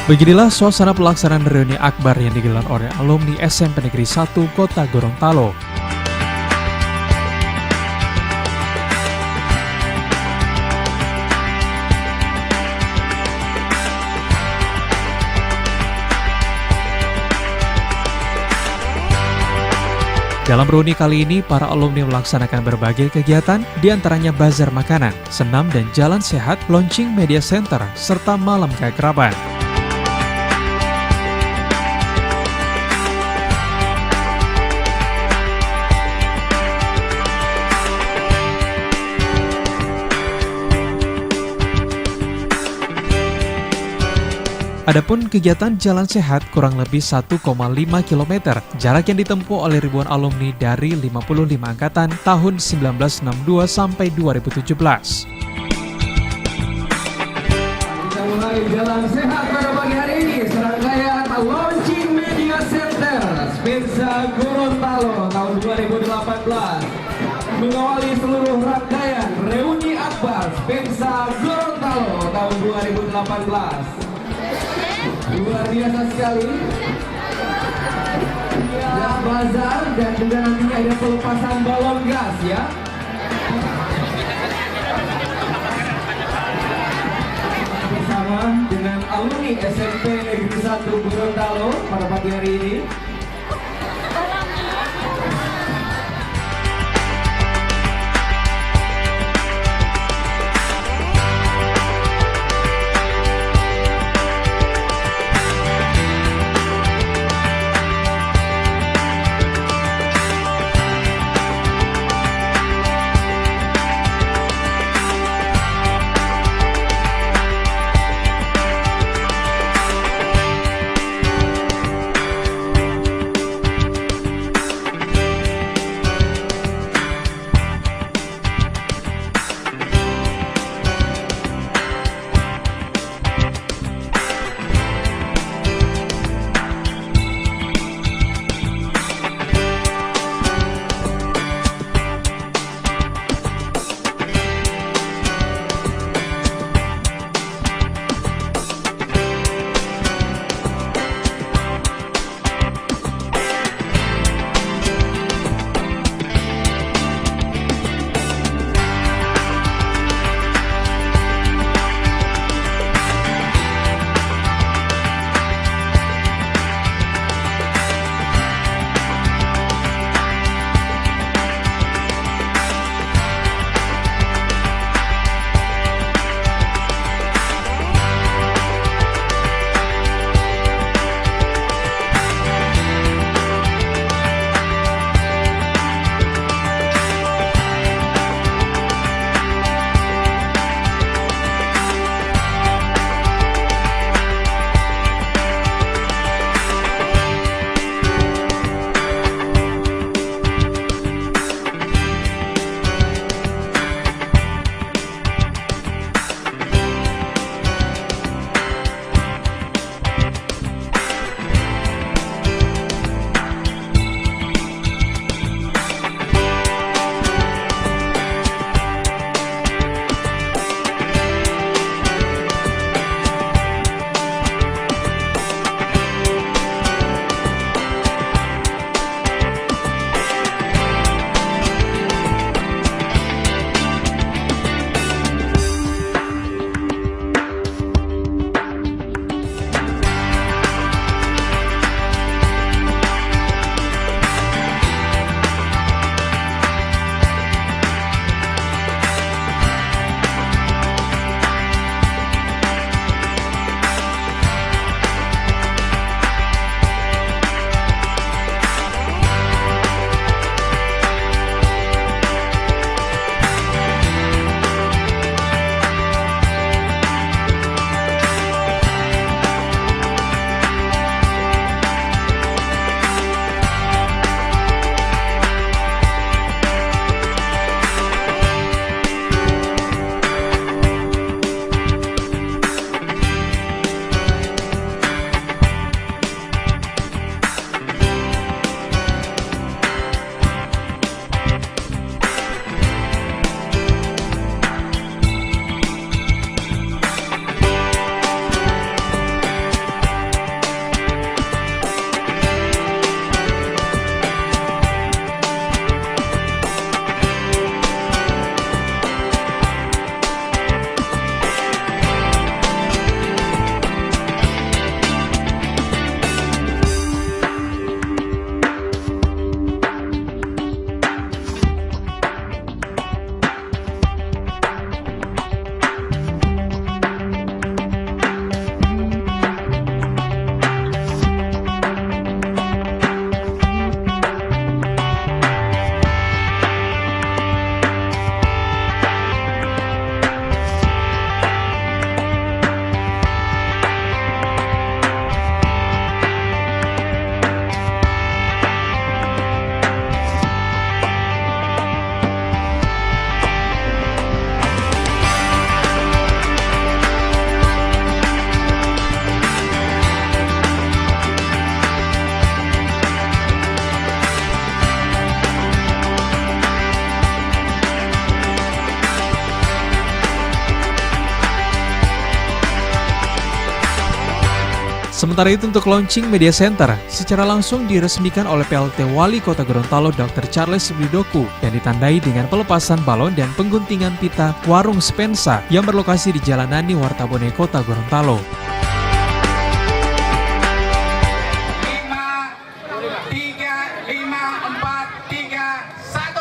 Beginilah suasana pelaksanaan reuni akbar yang digelar oleh alumni SMP Negeri 1 Kota Gorontalo. Dalam reuni kali ini, para alumni melaksanakan berbagai kegiatan, diantaranya bazar makanan, senam dan jalan sehat, launching media center, serta malam keakraban. Adapun kegiatan jalan sehat kurang lebih 1,5 km, jarak yang ditempuh oleh ribuan alumni dari 55 angkatan tahun 1962 sampai 2017. Kita mulai jalan sehat pada pagi hari ini, serangkaian launching media center Spensa Gorontalo tahun 2018. Mengawali seluruh rangkaian reuni akbar Spensa Gorontalo tahun 2018. Luar biasa sekali. Ya, bazar dan juga nantinya ada pelepasan balon gas ya. Bersama dengan alumni SMP Negeri 1 Gorontalo pada pagi hari ini. Sementara itu untuk launching media center secara langsung diresmikan oleh PLT Wali Kota Gorontalo Dr. Charles Widoku yang ditandai dengan pelepasan balon dan pengguntingan pita warung Spensa yang berlokasi di Jalan Nani Wartabone Kota Gorontalo. 5, 4, 3, 2, 1.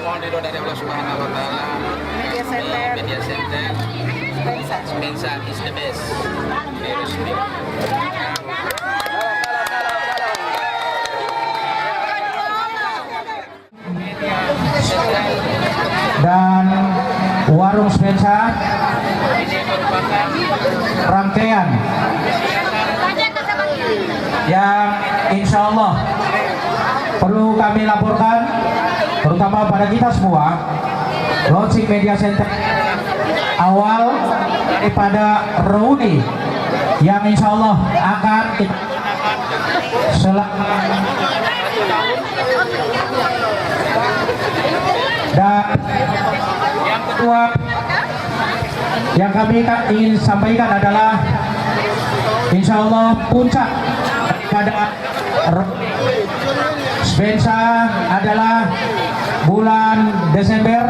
Mohon ridho dari Allah Subhanahu wa taala. Media Center Spensa is the best. Dan warung Spensa rangkaian yang insya Allah perlu kami laporkan, terutama pada kita semua, launching media center awal daripada reuni yang insya Allah akan kita dan yang kedua yang kami ingin sampaikan adalah insya Allah puncak pada Spensa adalah bulan Desember,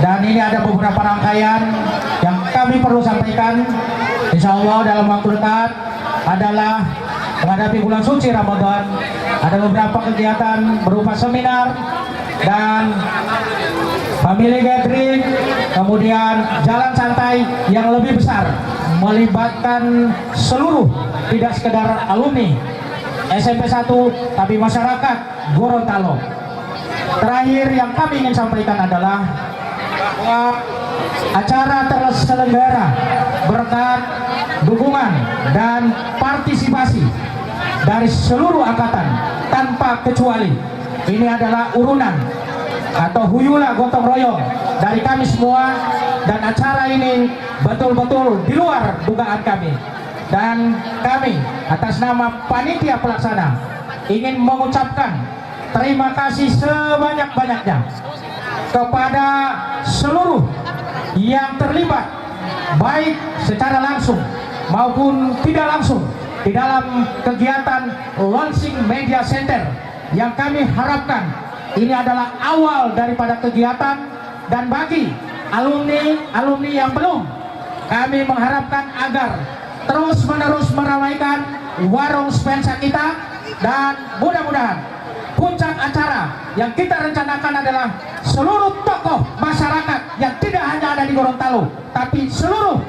dan ini ada beberapa rangkaian yang kami perlu sampaikan. Insya Allah dalam waktu dekat adalah menghadapi bulan suci Ramadan, ada beberapa kegiatan berupa seminar dan family gathering, kemudian jalan santai yang lebih besar melibatkan seluruh, tidak sekedar alumni SMP 1 tapi masyarakat Gorontalo. Terakhir yang kami ingin sampaikan adalah bahwa acara terselenggara berkat dukungan dan partisipasi dari seluruh angkatan tanpa kecuali. Ini adalah urunan atau huyula gotong royong dari kami semua, dan acara ini betul-betul di luar dugaan kami. Dan kami atas nama panitia pelaksana ingin mengucapkan terima kasih sebanyak-banyaknya kepada seluruh yang terlibat, baik secara langsung maupun tidak langsung, di dalam kegiatan launching media center yang kami harapkan ini adalah awal daripada kegiatan. Dan bagi alumni yang belum, kami mengharapkan agar terus-menerus meramaikan warung Spensa kita, dan mudah-mudahan puncak acara yang kita rencanakan adalah seluruh tokoh masyarakat yang tidak hanya ada di Gorontalo, tapi seluruh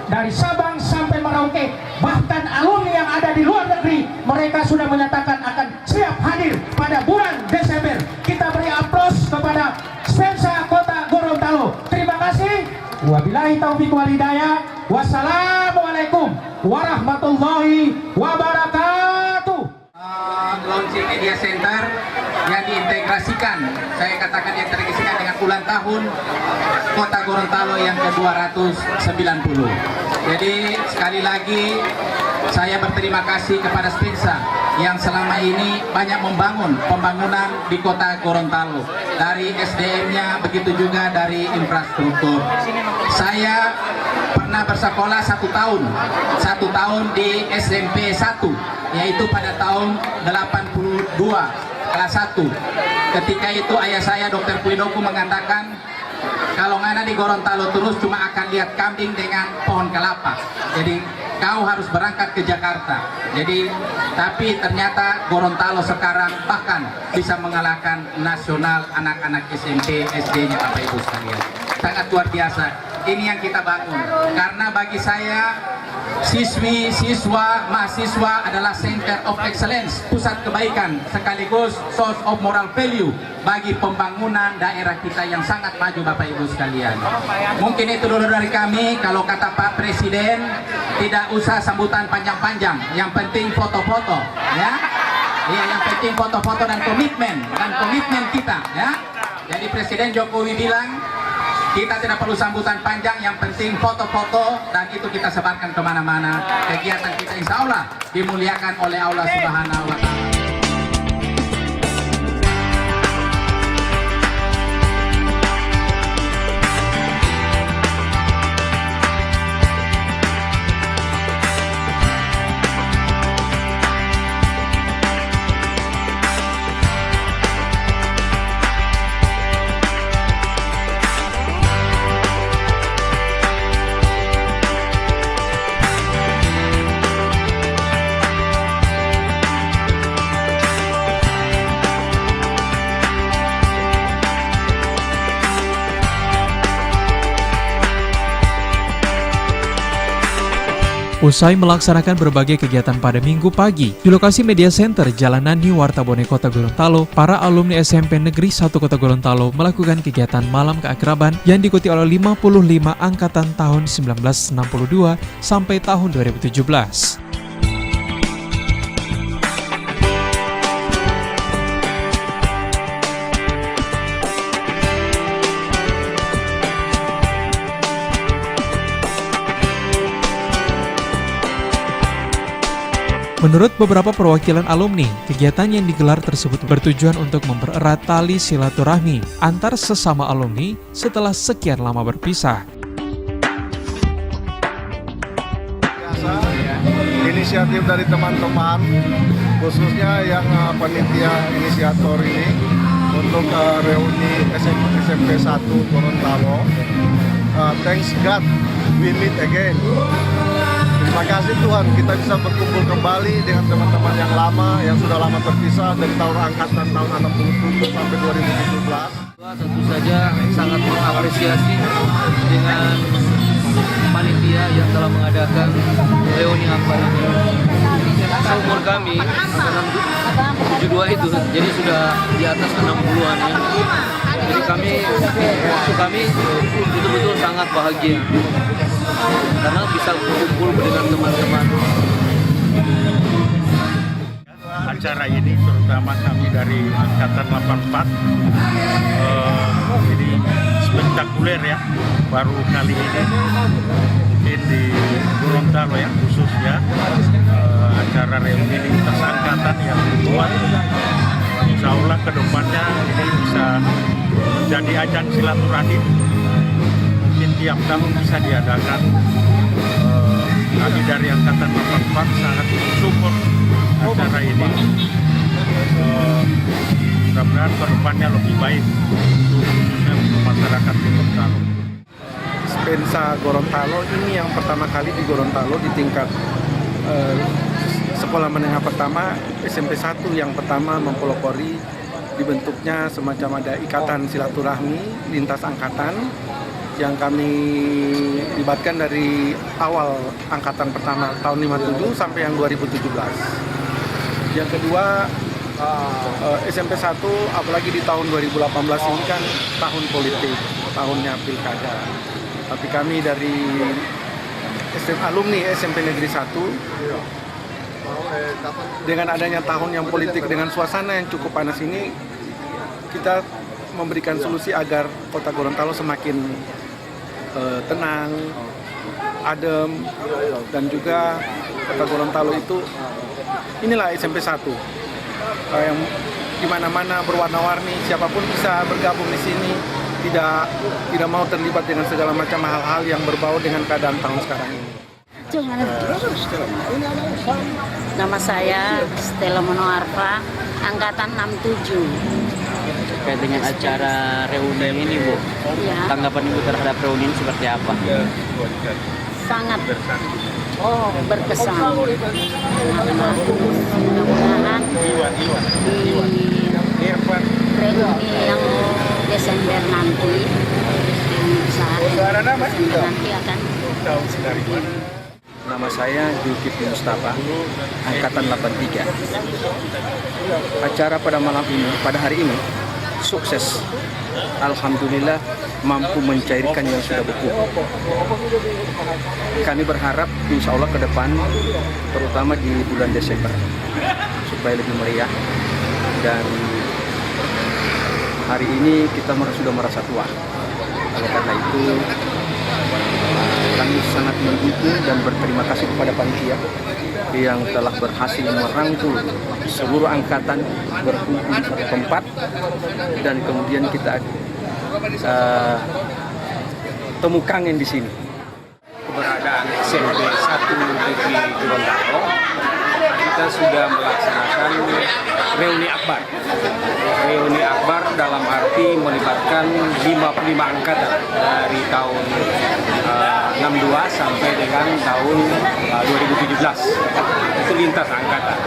dari Sabang sampai Merauke, bahkan alumni yang ada di luar negeri, mereka sudah menyatakan akan siap hadir pada bulan Desember. Kita beri aplaus kepada Spensa Kota Gorontalo. Terima kasih. Wabillahi taufiq wal hidayah. Wassalamualaikum warahmatullahi wabarakatuh. Launching media center yang diintegrasikan, saya katakan diintegrasikan dengan ulang tahun Kota Gorontalo yang ke-290. Jadi sekali lagi saya berterima kasih kepada Spensa yang selama ini banyak membangun pembangunan di Kota Gorontalo, dari SDM-nya, begitu juga dari infrastruktur. Saya pernah bersekolah satu tahun di SMP 1, yaitu pada tahun 82 kelas 1. Ketika itu ayah saya Dr. Widoku mengatakan, kalau ngana di Gorontalo terus cuma akan lihat kambing dengan pohon kelapa. Jadi kau harus berangkat ke Jakarta. Jadi tapi ternyata Gorontalo sekarang bahkan bisa mengalahkan nasional anak-anak SMP, SD-nya Bapak Ibu sekalian. Sangat luar biasa. Ini yang kita bangun. Karena bagi saya siswi, siswa, mahasiswa adalah center of excellence, pusat kebaikan sekaligus source of moral value bagi pembangunan daerah kita yang sangat maju Bapak Ibu sekalian. Mungkin itu dulu dari kami. Kalau kata Pak Presiden, tidak usah sambutan panjang-panjang, yang penting foto-foto ya. Iya, yang penting foto-foto dan komitmen kita ya. Jadi Presiden Jokowi bilang kita tidak perlu sambutan panjang, yang penting foto-foto, dan itu kita sebarkan kemana-mana. Kegiatan kita insya Allah dimuliakan oleh Allah Subhanahu wa Ta'ala. Usai melaksanakan berbagai kegiatan pada Minggu pagi, di lokasi Media Center Jalan Nani Wartabone Kota Gorontalo, para alumni SMP Negeri 1 Kota Gorontalo melakukan kegiatan malam keakraban yang diikuti oleh 55 angkatan tahun 1962 sampai tahun 2017. Menurut beberapa perwakilan alumni, kegiatan yang digelar tersebut bertujuan untuk mempererat tali silaturahmi antar sesama alumni setelah sekian lama berpisah. Inisiatif dari teman-teman, khususnya yang panitia inisiator ini untuk reuni SMP 1 Gorontalo. Thanks God, we meet again. Terima kasih Tuhan, kita bisa berkumpul kembali dengan teman-teman yang lama, yang sudah lama terpisah dari tahun angkatan tahun 67 sampai 2017. Tentu saja sangat mengapresiasi dengan panitia yang telah mengadakan reuni akbar ini. Seumur kami angkatan 72 itu, jadi sudah di atas 60-an ya. Jadi waktu kami betul-betul sangat bahagia karena bisa berkumpul dengan teman-teman. Acara ini terutama kami dari angkatan 84 ini spektakuler ya, baru kali ini mungkin di Gorontalo ya khususnya acara reuni lintas angkatan yang dibuat. Insya Allah kedepannya ini bisa menjadi ajang silaturahim, mungkin tiap tahun bisa diadakan. Kami dari angkatan 84 sangat bersyukur acara ini. Mudah-mudahan kedepannya lebih baik khususnya untuk masyarakat di Gorontalo. Spensa Gorontalo ini yang pertama kali di Gorontalo di tingkat sekolah menengah pertama, SMP 1 yang pertama mempelopori dibentuknya semacam ada ikatan silaturahmi lintas angkatan yang kami libatkan dari awal angkatan pertama tahun 57 sampai yang 2017. Yang kedua SMP 1 apalagi di tahun 2018 ini kan tahun politik, tahunnya pilkada. Tapi kami dari alumni SMP Negeri 1 dengan adanya tahun yang politik dengan suasana yang cukup panas ini, kita memberikan solusi agar Kota Gorontalo semakin tenang, adem, dan juga Kota Gorontalo itu inilah SMP 1 yang dimana-mana berwarna-warni, siapapun bisa bergabung di sini, tidak mau terlibat dengan segala macam hal-hal yang berbau dengan keadaan tahun sekarang ini. Nama saya Stella Monoarfa, angkatan 67. Terkait dengan acara reuni ini, Bu, Ya, tanggapan Ibu terhadap reuni ini seperti apa? sangat berkesan. Mudah-mudahan di reuni yang Desember nanti nanti akan Nama saya Zulkifli Mustafa, angkatan 83. Acara pada malam ini, pada hari ini, sukses. Alhamdulillah mampu mencairkan yang sudah beku. Kami berharap insya Allah ke depan, terutama di bulan Desember, supaya lebih meriah. Dan hari ini kita sudah merasa tua. Oleh karena itu, kami sangat mendukung dan berterima kasih kepada panitia yang telah berhasil merangkul seluruh angkatan berkumpul di satu tempat, dan kemudian kita temu kangen di sini. Keberadaan SMP 1 Negeri Gorontalo, kita sudah melaksanakan reuni akbar. Reuni akbar dalam arti melibatkan 55 angkatan dari tahun 62 sampai dengan tahun 2017. Itu lintas angkatan.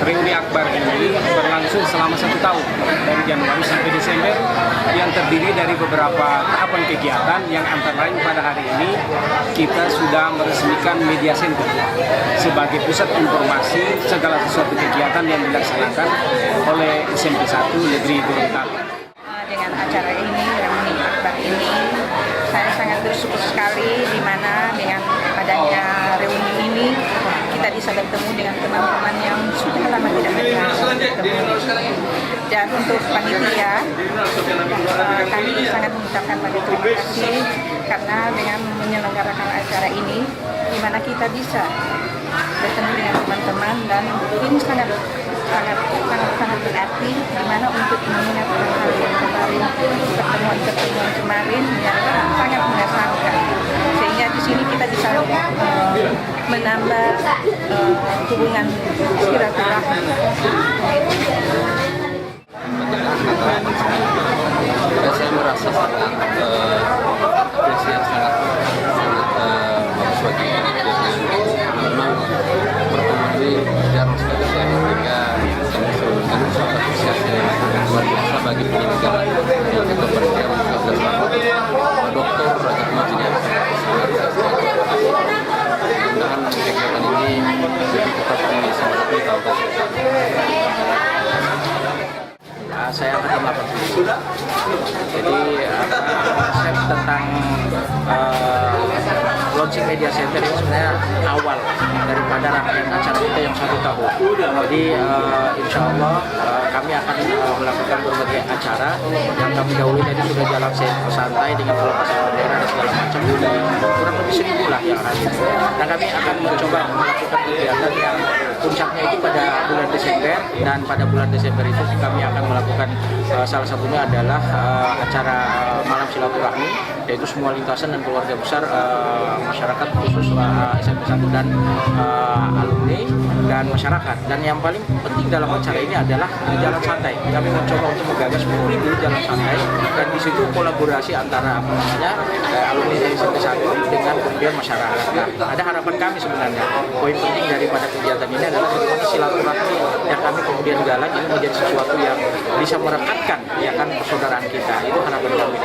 Reuni Akbar ini berlangsung selama 1 tahun dari Januari sampai Desember, yang terdiri dari beberapa tahapan kegiatan yang antara lain pada hari ini kita sudah meresmikan media center sebagai pusat informasi segala sesuatu kegiatan yang dilaksanakan oleh SMP 1 Negeri Gorontalo. Dengan acara ini, Reuni Akbar ini, saya sangat bersyukur sekali di mana dengan adanya reuni ini kita bisa bertemu dengan teman-teman yang sudah lama tidak bertemu. Dan untuk panitia, kami sangat mengucapkan banyak terima kasih karena dengan menyelenggarakan acara ini, di mana kita bisa bertemu dengan teman-teman, dan ini sangat berarti di mana untuk mengingat hal yang kemarin, pertemuan kemarin yang sangat mengesankan, sehingga di sini kita bisa menambah hubungan silaturahmi. Saya merasa sangat apresiasi sangat bagus bagi memang pertemuan ini jarang sekali sehingga saya memberikan suatu apresiasi yang luar biasa bagi penyelenggara yang kita berikan Dr. Rajat Majinya. Mudah-mudahan kegiatan ini tetap disemangatkan tahun saya akan melakukan jadi konsep tentang launching media center ini sebenarnya awal daripada rangkaian acara kita yang 1 tahun. Jadi insya Allah kami akan melakukan berbagai acara yang kami dahulu tadi sudah jalan santai dengan pelepasan bendera dan segala macam, kurang lebih 1.000 lah yang hadir. Dan kami akan mencoba melakukan kegiatan yang puncaknya itu pada bulan Desember, dan pada bulan Desember itu kami akan melakukan salah satunya adalah acara malam silaturahmi, yaitu semua lintasan dan keluarga besar masyarakat khusus SMP 1 dan alumni dan masyarakat. Dan yang paling penting dalam acara ini adalah jalan santai. Kami mencoba untuk menggagas 10.000 jalan santai, dan di situ kolaborasi antara alumni SMP 1 dengan kemudian masyarakat. Nah, ada harapan kami sebenarnya. Poin penting daripada kegiatan ini adalah bagaimana silaturahmi yang kami kemudian jalan ini menjadi sesuatu yang bisa merekatkan ya kan persaudaraan kita. Itu harapan kami.